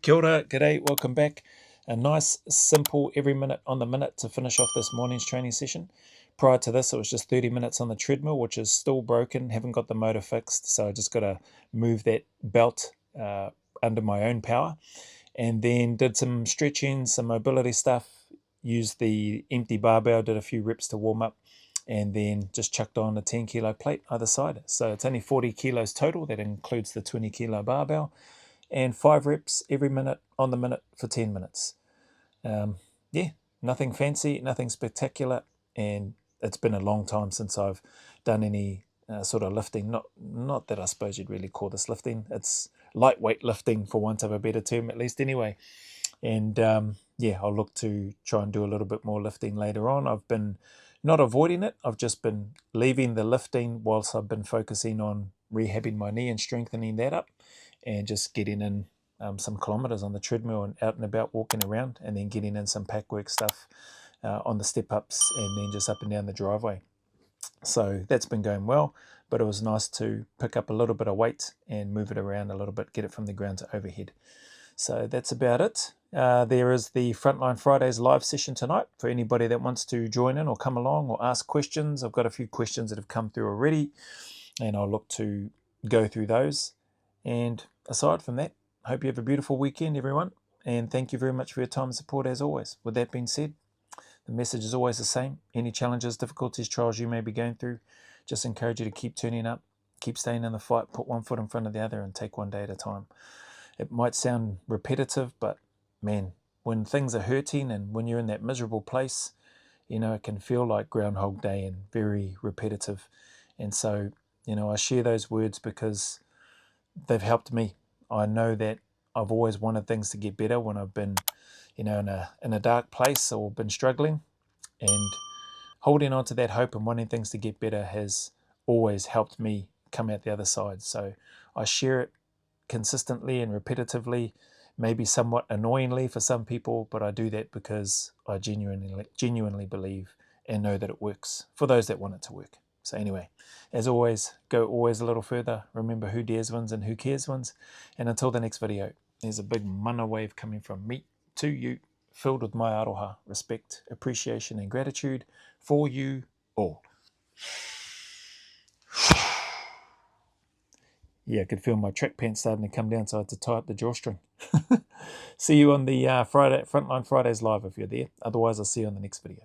Kia ora, g'day, welcome back. A nice, simple, every minute on the minute to finish off this morning's training session. Prior to this, it was just 30 minutes on the treadmill, which is still broken, haven't got the motor fixed, so I just got to move that belt under my own power. And then did some stretching, some mobility stuff, used the empty barbell, did a few reps to warm up, and then just chucked on a 10 kilo plate either side. So it's only 40 kilos total, that includes the 20 kilo barbell, and 5 reps every minute on the minute for 10 minutes. Yeah, nothing fancy, nothing spectacular, and it's been a long time since I've done any sort of lifting. Not that I suppose you'd really call this lifting. It's lightweight lifting, for want of a better term, at least anyway. And yeah, I'll look to try and do a little bit more lifting later on. I've been not avoiding it. I've just been leaving the lifting whilst I've been focusing on rehabbing my knee and strengthening that up, and just getting in some kilometers on the treadmill and out and about walking around, and then getting in some pack work stuff on the step ups, and then just up and down the driveway. So that's been going well, but it was nice to pick up a little bit of weight and move it around a little bit, get it from the ground to overhead. So that's about it. There is the Frontline Fridays live session tonight for anybody that wants to join in or come along or ask questions. I've got a few questions that have come through already, and I'll look to go through those. And aside from that, hope you have a beautiful weekend, everyone. And thank you very much for your time and support as always. With that being said, the message is always the same. Any challenges, difficulties, trials you may be going through, just encourage you to keep turning up, keep staying in the fight, put one foot in front of the other, and take one day at a time. It might sound repetitive, but man, when things are hurting and when you're in that miserable place, it can feel like Groundhog Day and very repetitive. And so, I share those words because they've helped me. I know that I've always wanted things to get better when I've been, in a dark place or been struggling, and holding on to that hope and wanting things to get better has always helped me come out the other side. So I share it consistently and repetitively, maybe somewhat annoyingly for some people, but I do that because I genuinely believe and know that it works for those that want it to work. So anyway, as always, go always a little further. Remember, who dares wins and who cares wins. And until the next video, there's a big mana wave coming from me to you, filled with my aroha, respect, appreciation, and gratitude for you all. Yeah, I could feel my track pants starting to come down, so I had to tie up the drawstring. See you on the Frontline Fridays live if you're there. Otherwise, I'll see you on the next video.